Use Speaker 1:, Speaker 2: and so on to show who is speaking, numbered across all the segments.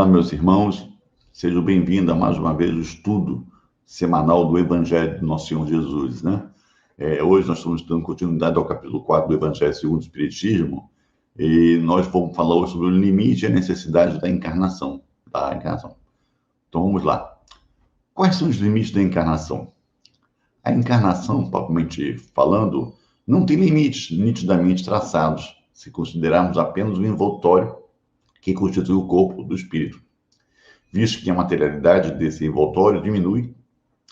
Speaker 1: Olá, meus irmãos, sejam bem-vindos a mais uma vez o estudo semanal do Evangelho do Nosso Senhor Jesus, né? Hoje nós estamos dando continuidade ao capítulo 4 do Evangelho segundo o Espiritismo, e nós vamos falar hoje sobre o limite e a necessidade da encarnação. Então vamos lá. Quais são os limites da encarnação? A encarnação, propriamente falando, não tem limites nitidamente traçados, se considerarmos apenas o envoltório que constitui o corpo do espírito, visto que a materialidade desse envoltório diminui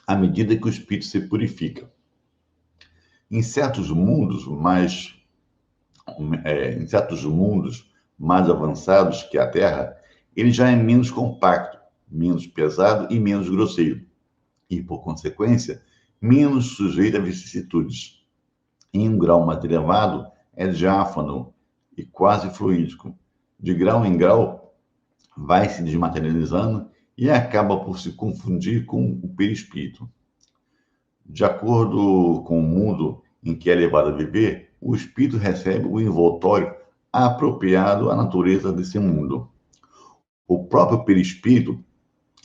Speaker 1: à medida que o espírito se purifica. Em certos mundos mais avançados que a Terra, ele já é menos compacto, menos pesado e menos grosseiro, e, por consequência, menos sujeito a vicissitudes. Em um grau mais elevado, é diáfano e quase fluídico. De grau em grau, vai se desmaterializando e acaba por se confundir com o perispírito. De acordo com o mundo em que é levado a viver, o espírito recebe o envoltório apropriado à natureza desse mundo. O próprio perispírito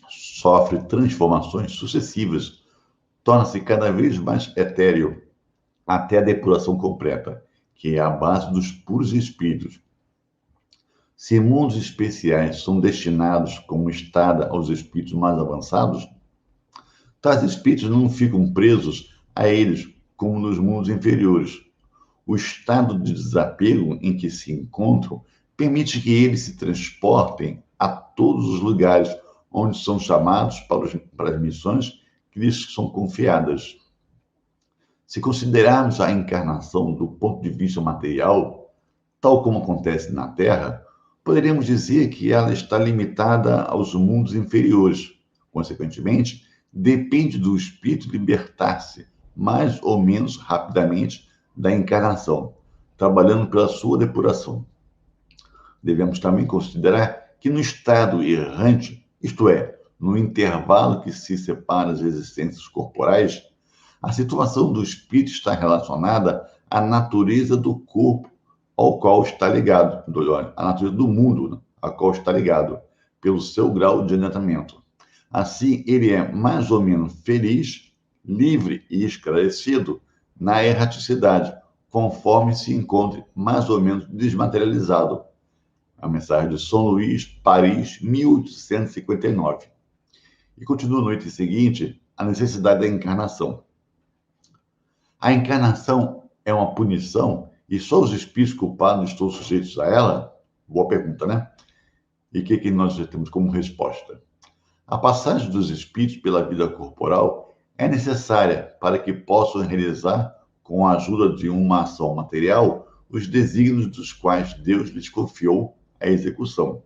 Speaker 1: sofre transformações sucessivas, torna-se cada vez mais etéreo, até a depuração completa, que é a base dos puros espíritos. Se mundos especiais são destinados como estada aos espíritos mais avançados, tais espíritos não ficam presos a eles como nos mundos inferiores. O estado de desapego em que se encontram permite que eles se transportem a todos os lugares onde são chamados para as missões que lhes são confiadas. Se considerarmos a encarnação do ponto de vista material, tal como acontece na Terra, poderíamos dizer que ela está limitada aos mundos inferiores. Consequentemente, depende do espírito libertar-se mais ou menos rapidamente da encarnação, trabalhando pela sua depuração. Devemos também considerar que no estado errante, isto é, no intervalo que se separa as existências corporais, a situação do espírito está relacionada à natureza do corpo ao qual está ligado, a natureza do mundo ao qual está ligado, pelo seu grau de adiantamento. Assim, ele é mais ou menos feliz, livre e esclarecido na erraticidade, conforme se encontre mais ou menos desmaterializado. A mensagem de São Luís, Paris, 1859. E continua no item seguinte, a necessidade da encarnação. A encarnação é uma punição e só os espíritos culpados estão sujeitos a ela? Boa pergunta, né? E o que nós temos como resposta? A passagem dos espíritos pela vida corporal é necessária para que possam realizar, com a ajuda de uma ação material, os desígnios dos quais Deus lhes confiou a execução.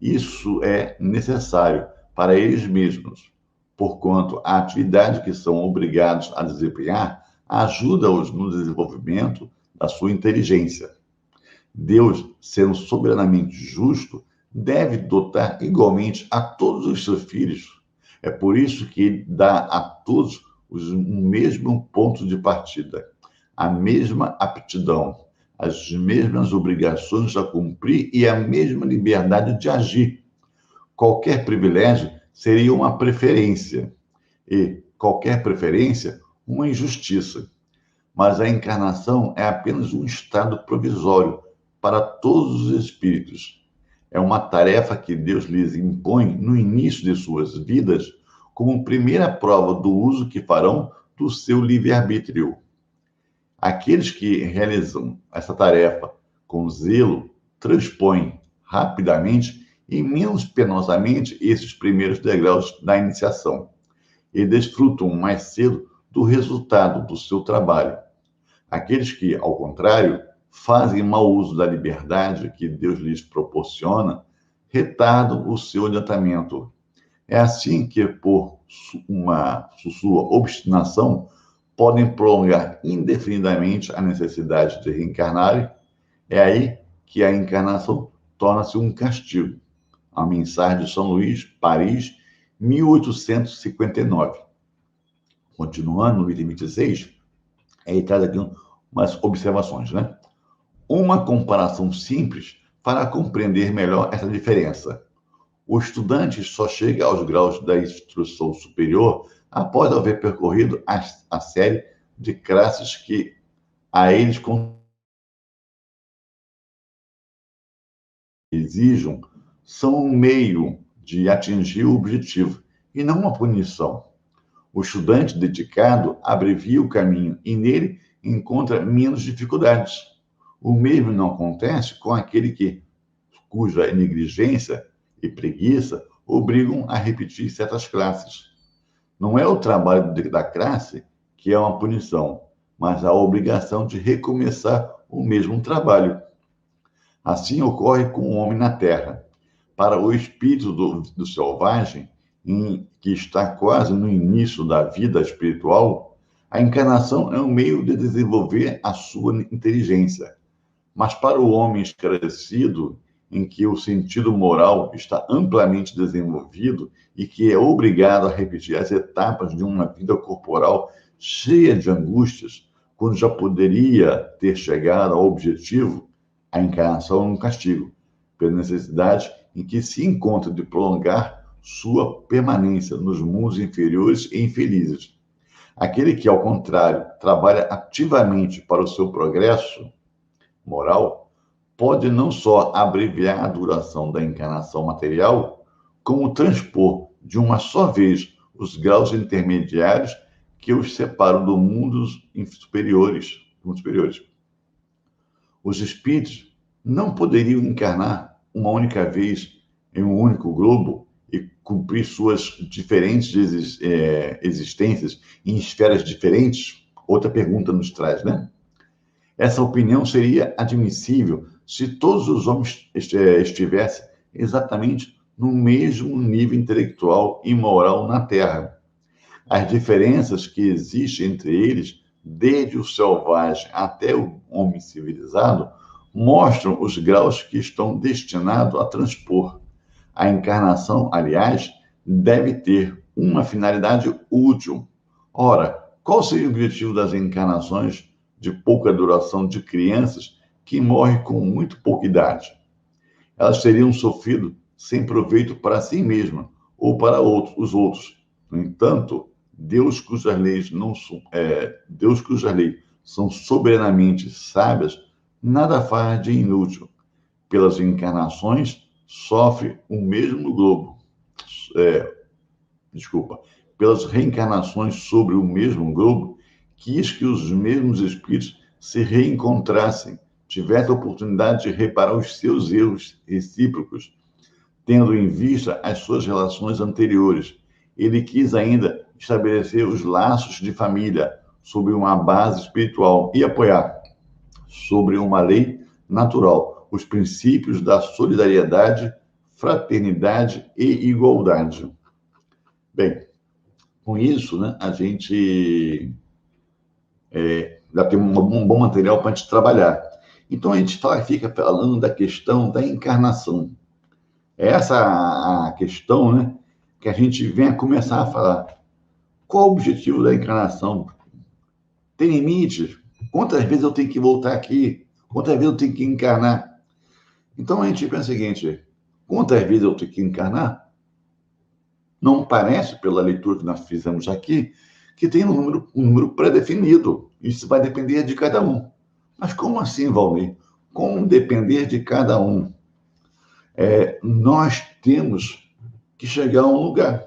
Speaker 1: Isso é necessário para eles mesmos, porquanto a atividade que são obrigados a desempenhar ajuda-os no desenvolvimento da sua inteligência. Deus, sendo soberanamente justo, deve dotar igualmente a todos os seus filhos. É por isso que ele dá a todos o mesmo ponto de partida, a mesma aptidão, as mesmas obrigações a cumprir e a mesma liberdade de agir. Qualquer privilégio seria uma preferência, e qualquer preferência, uma injustiça. Mas a encarnação é apenas um estado provisório para todos os espíritos. É uma tarefa que Deus lhes impõe no início de suas vidas, como primeira prova do uso que farão do seu livre-arbítrio. Aqueles que realizam essa tarefa com zelo transpõem rapidamente e menos penosamente esses primeiros degraus da iniciação e desfrutam mais cedo do resultado do seu trabalho. Aqueles que, ao contrário, fazem mau uso da liberdade que Deus lhes proporciona, retardam o seu adiantamento. É assim que, por sua obstinação, podem prolongar indefinidamente a necessidade de reencarnarem. É aí que a encarnação torna-se um castigo. A mensagem de São Luís, Paris, 1859. Continuando no item 26, ele traz aqui umas observações, né? Uma comparação simples para compreender melhor essa diferença. O estudante só chega aos graus da instrução superior após haver percorrido a série de classes que a eles exijam são um meio de atingir o objetivo e não uma punição. O estudante dedicado abrevia o caminho e nele encontra menos dificuldades. O mesmo não acontece com aquele cuja negligência e preguiça obrigam a repetir certas classes. Não é o trabalho da classe que é uma punição, mas a obrigação de recomeçar o mesmo trabalho. Assim ocorre com o homem na Terra. Para o espírito do selvagem, que está quase no início da vida espiritual, a encarnação é um meio de desenvolver a sua inteligência. Mas para o homem esclarecido, em que o sentido moral está amplamente desenvolvido e que é obrigado a repetir as etapas de uma vida corporal cheia de angústias, quando já poderia ter chegado ao objetivo, a encarnação é um castigo, pela necessidade em que se encontra de prolongar sua permanência nos mundos inferiores e infelizes. Aquele que, ao contrário, trabalha ativamente para o seu progresso moral, pode não só abreviar a duração da encarnação material, como transpor de uma só vez os graus intermediários que os separam do mundos superiores. Os espíritos não poderiam encarnar uma única vez em um único globo e cumprir suas diferentes existências em esferas diferentes? Outra pergunta nos traz, né? Essa opinião seria admissível se todos os homens estivessem exatamente no mesmo nível intelectual e moral na Terra. As diferenças que existem entre eles, desde o selvagem até o homem civilizado, mostram os graus que estão destinados a transpor. A encarnação, aliás, deve ter uma finalidade útil. Ora, qual seria o objetivo das encarnações de pouca duração de crianças que morrem com muito pouca idade? Elas teriam sofrido sem proveito para si mesmas ou para os outros. No entanto, Deus cujas leis são soberanamente sábias, nada faz de inútil. Pelas encarnações, sofre o mesmo globo. Pelas reencarnações sobre o mesmo globo, quis que os mesmos espíritos se reencontrassem, tivessem a oportunidade de reparar os seus erros recíprocos, tendo em vista as suas relações anteriores. Ele quis ainda estabelecer os laços de família sobre uma base espiritual e apoiar, sobre uma lei natural, os princípios da solidariedade, fraternidade e igualdade. Bem, com isso, né, a gente já tem um bom material para a gente trabalhar. Então, a gente fica falando da questão da encarnação. É essa a questão, né, que a gente vem a começar a falar. Qual o objetivo da encarnação? Tem limite? Quantas vezes eu tenho que voltar aqui? Quantas vezes eu tenho que encarnar? Então, a gente pensa o seguinte, quantas vezes eu tenho que encarnar? Não parece, pela leitura que nós fizemos aqui, que tem um número pré-definido. Isso vai depender de cada um. Mas como assim, Valmir? Como depender de cada um? Nós temos que chegar a um lugar.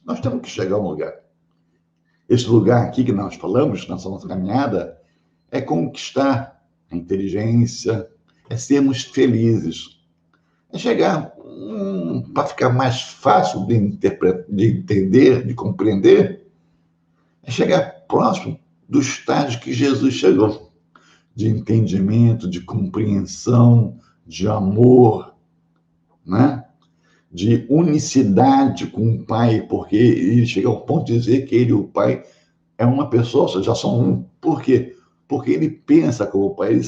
Speaker 1: Nós temos que chegar a um lugar. Esse lugar aqui que nós falamos, nessa nossa caminhada, é conquistar a inteligência, é sermos felizes. É chegar, para ficar mais fácil de entender, de compreender, é chegar próximo do estágio que Jesus chegou, de entendimento, de compreensão, de amor, né? De unicidade com o Pai, porque ele chega ao ponto de dizer que ele e o Pai é uma pessoa, ou seja, já são um. Por quê? Porque ele pensa como o Pai, ele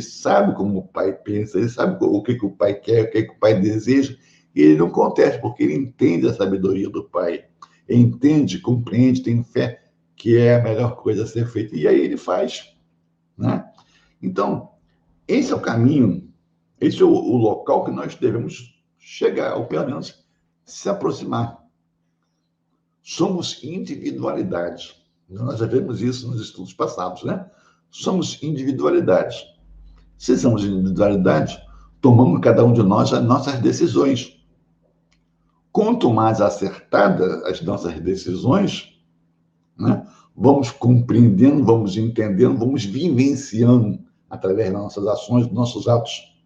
Speaker 1: sabe como o Pai pensa, ele sabe o que o Pai quer, o que o Pai deseja, e ele não contesta, porque ele entende a sabedoria do Pai, ele entende, compreende, tem fé que é a melhor coisa a ser feita, e aí ele faz, né? Então, esse é o caminho, esse é o local que nós devemos chegar, ou pelo menos se aproximar. Somos individualidades. Nós já vimos isso nos estudos passados, né? Somos individualidades. Se somos individualidades, tomamos cada um de nós as nossas decisões. Quanto mais acertadas as nossas decisões, né, vamos compreendendo, vamos entendendo, vamos vivenciando através das nossas ações, dos nossos atos.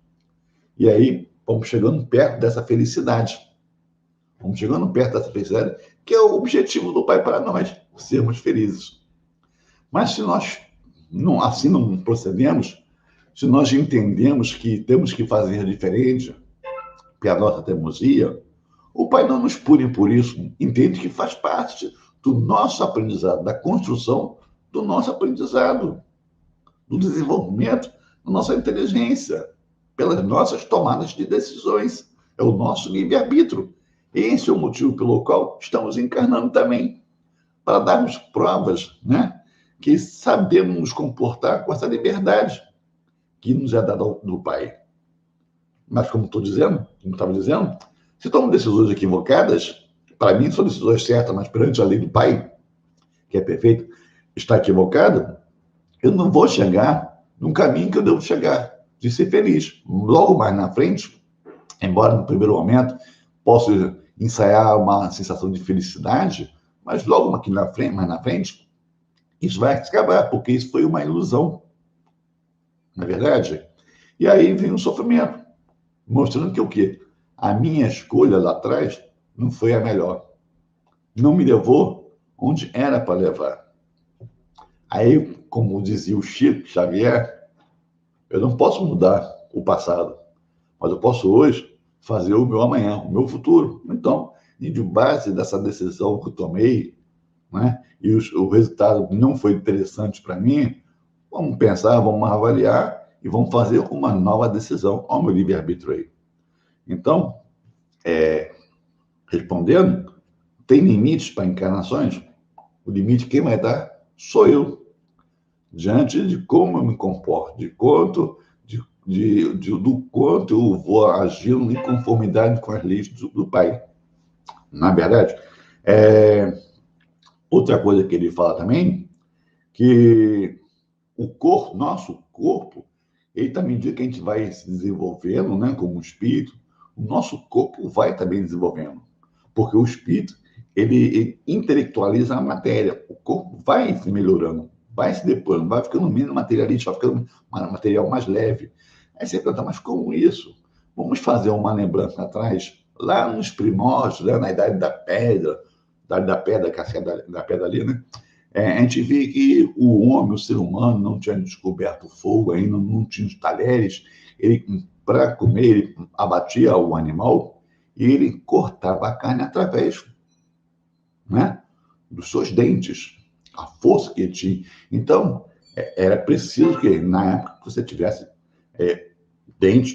Speaker 1: E aí, vamos chegando perto dessa felicidade. Vamos chegando perto dessa felicidade, que é o objetivo do Pai para nós, sermos felizes. Mas se nós assim não procedemos, se nós entendemos que temos que fazer diferente, pela nossa teimosia, o Pai não nos pune por isso, entende que faz parte do nosso aprendizado, da construção do nosso aprendizado, do desenvolvimento da nossa inteligência, pelas nossas tomadas de decisões. É o nosso livre-arbítrio. Esse é o motivo pelo qual estamos encarnando também, para darmos provas, né, que sabemos nos comportar com essa liberdade que nos é dada do Pai. Mas, como estava dizendo, se tomam decisões equivocadas, para mim são decisões certas, mas perante a lei do Pai, que é perfeito, está equivocada, eu não vou chegar num caminho que eu devo chegar, de ser feliz. Logo mais na frente, embora no primeiro momento possa ensaiar uma sensação de felicidade, mas logo aqui mais na frente, isso vai acabar, porque isso foi uma ilusão. Não é verdade? E aí vem o sofrimento, mostrando que o quê? A minha escolha lá atrás não foi a melhor. Não me levou onde era para levar. Aí, como dizia o Chico Xavier, eu não posso mudar o passado, mas eu posso hoje fazer o meu amanhã, o meu futuro. Então, e de base dessa decisão que eu tomei, né, e o resultado não foi interessante para mim, vamos pensar, vamos avaliar e vamos fazer uma nova decisão ao meu livre-arbítrio aí. Então, respondendo, tem limites para encarnações? O limite quem vai dar sou eu, diante de como eu me comporto, do quanto eu vou agindo em conformidade com as leis do Pai. Na verdade, outra coisa que ele fala também, que nosso corpo, ele também diz que a gente vai se desenvolvendo, né, como espírito, o nosso corpo vai também desenvolvendo, porque o espírito, ele intelectualiza a matéria, o corpo vai se melhorando, vai se depurando, vai ficando menos materialista, vai ficando um material mais leve. Aí você pergunta, mas como isso? Vamos fazer uma lembrança atrás, lá nos primórdios, né, na idade da pedra, da pedra ali, né? A gente vê que o homem, o ser humano, não tinha descoberto o fogo ainda, não tinha os talheres. Ele, para comer, ele abatia o animal e ele cortava a carne através, né, dos seus dentes, a força que ele tinha. Então, era preciso que, na época, você tivesse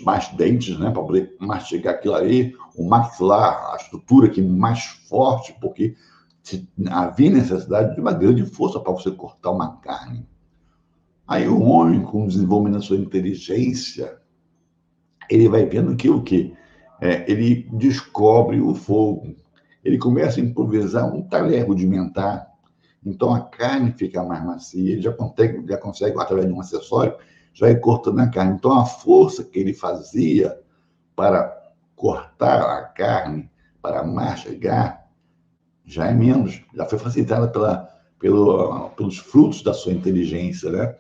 Speaker 1: mais dentes, né, para poder mastigar aquilo ali, o maxilar, a estrutura aqui mais forte, porque havia necessidade de uma grande força para você cortar uma carne. Aí o homem, com o desenvolvimento da sua inteligência, ele vai vendo que o quê? Ele descobre o fogo. Ele começa a improvisar um talher rudimentar. Então a carne fica mais macia, ele já consegue, através de um acessório, já ir cortando a carne. Então a força que ele fazia para cortar a carne, para mastigar, já é menos, já foi facilitada pelos frutos da sua inteligência, né?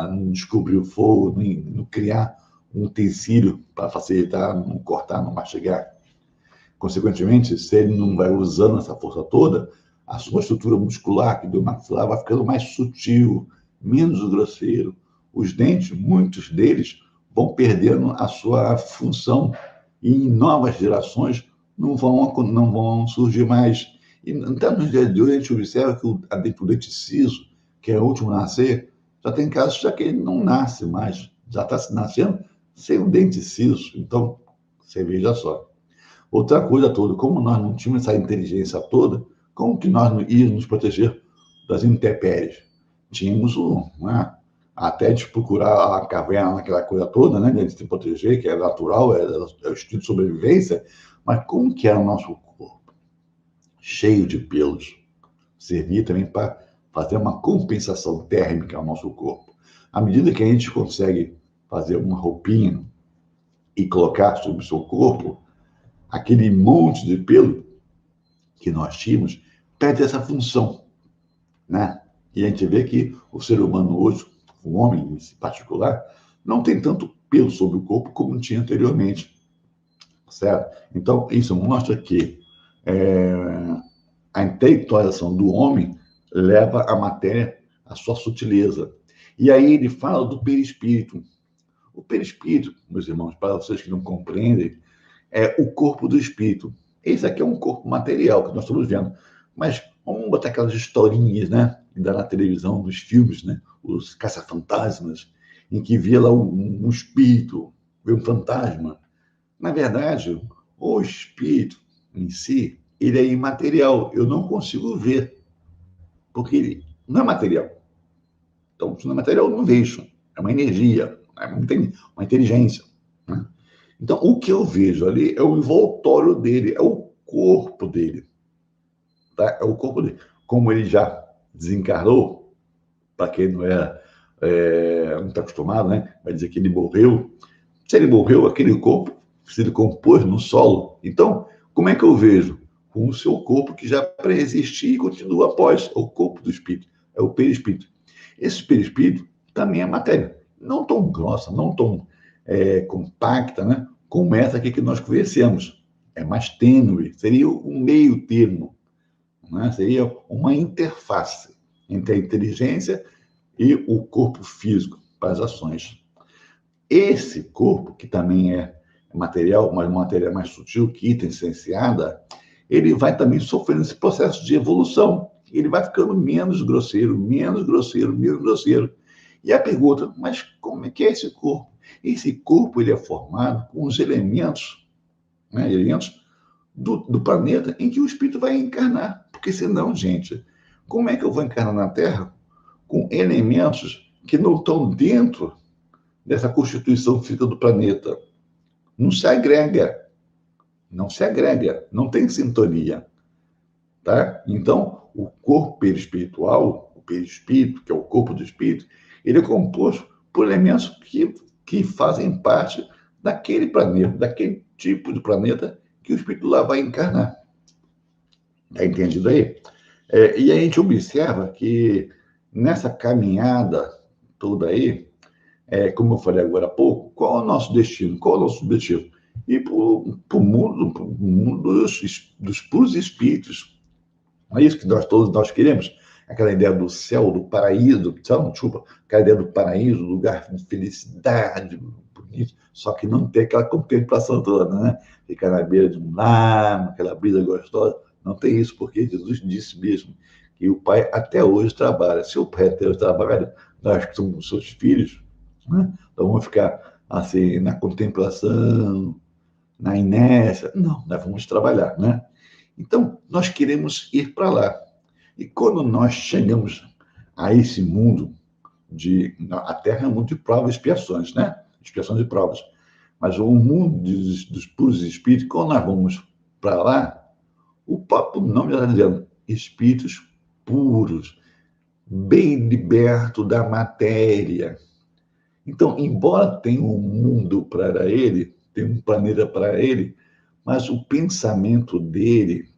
Speaker 1: No descobrir o fogo, no criar um utensílio para facilitar, não cortar, não mastigar. Consequentemente, se ele não vai usando essa força toda, a sua estrutura muscular, que do maxilar, vai ficando mais sutil, menos grosseiro. Os dentes, muitos deles, vão perdendo a sua função e em novas gerações não vão surgir mais. E até nos dias de hoje, a gente observa que o dente ciso, que é o último a nascer, já tem casos já que ele não nasce mais, já está nascendo sem o dente ciso. Então, você veja só. Outra coisa toda, como nós não tínhamos essa inteligência toda, como que nós íamos nos proteger das intempéries? Tínhamos até de procurar a caverna, aquela coisa toda, né? De se proteger, que é natural, é o instinto de sobrevivência. Mas como que era o nosso corpo? Cheio de pelos. Servia também para fazer uma compensação térmica ao nosso corpo. À medida que a gente consegue fazer uma roupinha e colocar sobre o seu corpo, aquele monte de pelo que nós tínhamos perde essa função, né? E a gente vê que o ser humano hoje, o homem em particular, não tem tanto pelo sobre o corpo como tinha anteriormente, certo? Então, isso mostra que a intelectualização do homem leva a matéria à sua sutileza. E aí ele fala do perispírito. O perispírito, meus irmãos, para vocês que não compreendem, é o corpo do espírito. Esse aqui é um corpo material que nós estamos vendo. Mas vamos botar aquelas historinhas, né? Que dá na televisão, nos filmes, né? Os caça-fantasmas, em que via lá um espírito, vê um fantasma. Na verdade, o espírito em si, ele é imaterial. Eu não consigo ver, porque ele não é material. Então, se não é material, eu não vejo. É uma energia, é uma inteligência. Né? Então, o que eu vejo ali é o envoltório dele, é o corpo dele. Tá? É o corpo dele. Como ele já desencarnou, para quem não não está acostumado, né? Vai dizer que ele morreu. Se ele morreu, aquele corpo se decompôs no solo. Então, como é que eu vejo? Com o seu corpo que já pré-existia e continua após. É o corpo do espírito, é o perispírito. Esse perispírito também é matéria. Não tão grossa, não tão compacta, né? Como essa aqui que nós conhecemos. É mais tênue, seria um meio termo, né? Seria uma interface entre a inteligência e o corpo físico para as ações. Esse corpo, que também é material, mas uma matéria mais sutil, que licenciada, ele vai também sofrendo esse processo de evolução. Ele vai ficando menos grosseiro, menos grosseiro, menos grosseiro. E a pergunta, mas como é que é esse corpo? Esse corpo ele é formado com os elementos, né, elementos do planeta em que o espírito vai encarnar. Porque senão, gente, como é que eu vou encarnar na Terra com elementos que não estão dentro dessa constituição física do planeta? Não se agrega, não se agrega, não tem sintonia, tá? Então, o corpo perispiritual, o perispírito, que é o corpo do espírito, ele é composto por elementos que fazem parte daquele planeta, daquele tipo de planeta que o espírito lá vai encarnar. Tá entendido aí? E a gente observa que nessa caminhada toda aí, como eu falei agora há pouco, qual é o nosso destino? Qual é o nosso objetivo? Ir para o mundo dos puros espíritos. Não é isso que todos nós queremos? Aquela ideia do céu, do paraíso, desculpa, aquela ideia do paraíso, lugar de felicidade, bonito, só que não tem aquela contemplação toda, né? Ficar na beira de um lago, aquela brisa gostosa. Não tem isso, porque Jesus disse mesmo que o Pai até hoje trabalha. Se o Pai até hoje trabalha, nós que somos seus filhos, né? Então vamos ficar assim na contemplação, na inércia. Não, nós vamos trabalhar, né? Então, nós queremos ir para lá. E quando nós chegamos a esse mundo a Terra é um mundo de provas e expiações, né? Expiações e provas. Mas o mundo dos puros espíritos, quando nós vamos para lá, o próprio nome já está dizendo, espíritos puros, bem liberto da matéria. Então, embora tenha um mundo para ele, tenha um planeta para ele, mas o pensamento dele,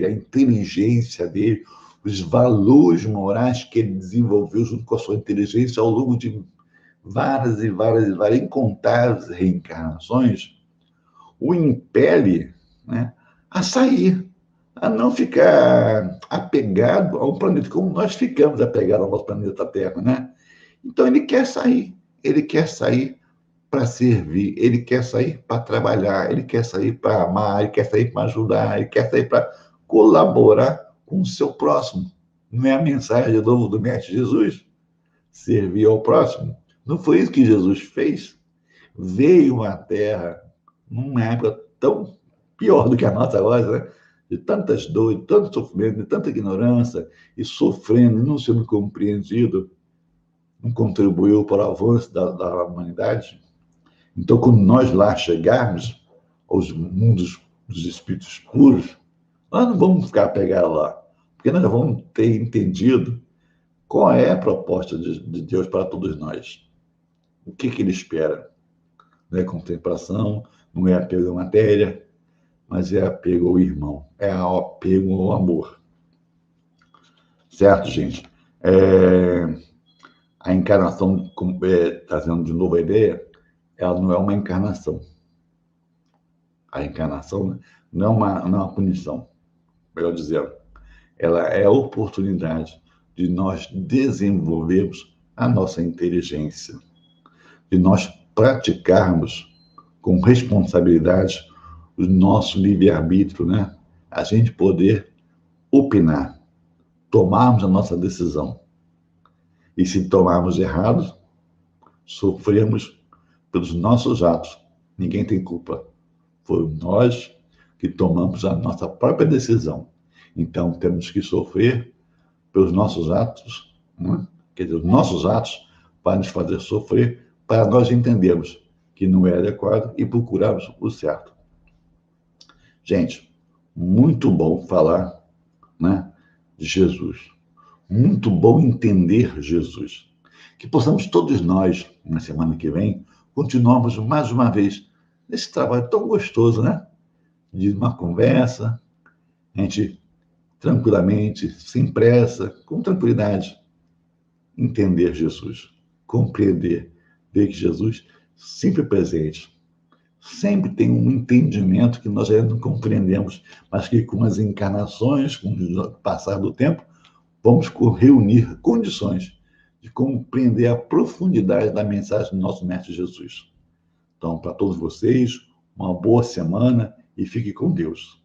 Speaker 1: a inteligência dele, os valores morais que ele desenvolveu junto com a sua inteligência ao longo de várias e várias e várias incontáveis reencarnações, o impele, né, a sair, a não ficar apegado ao planeta, como nós ficamos apegados ao nosso planeta Terra, né? Então ele quer sair para servir, ele quer sair para trabalhar, ele quer sair para amar, ele quer sair para ajudar, ele quer sair para colaborar com o seu próximo. Não é a mensagem de novo do Mestre Jesus? Servir ao próximo. Não foi isso que Jesus fez? Veio à Terra numa época tão pior do que a nossa agora, né? De tantas dores, de tanto sofrimento, de tanta ignorância, e sofrendo, e não sendo compreendido. não contribuiu para o avanço da humanidade? Então, quando nós lá chegarmos aos mundos dos espíritos puros, nós não vamos ficar pegados lá, porque nós vamos ter entendido qual é a proposta de Deus para todos nós. O que ele espera? Não é contemplação, não é apego à matéria, mas é apego ao irmão, é apego ao amor. Certo, gente? A encarnação, trazendo de novo a ideia, ela não é uma encarnação. A encarnação não é uma punição, melhor dizendo. Ela é a oportunidade de nós desenvolvermos a nossa inteligência, de nós praticarmos com responsabilidade o nosso livre-arbítrio, né? A gente poder opinar, tomarmos a nossa decisão. E se tomarmos errado, sofremos pelos nossos atos. Ninguém tem culpa. Foi nós que tomamos a nossa própria decisão. Então, temos que sofrer pelos nossos atos, né? Quer dizer, os nossos atos para nos fazer sofrer, para nós entendermos que não é adequado e procurarmos o certo. Gente, muito bom falar, né, de Jesus. Muito bom entender Jesus. Que possamos todos nós, na semana que vem, continuarmos mais uma vez nesse trabalho tão gostoso, né? De uma conversa, a gente tranquilamente, sem pressa, com tranquilidade, entender Jesus, compreender, ver que Jesus sempre presente, sempre tem um entendimento que nós ainda não compreendemos, mas que com as encarnações, com o passar do tempo, vamos reunir condições de compreender a profundidade da mensagem do nosso Mestre Jesus. Então, para todos vocês, uma boa semana e fique com Deus.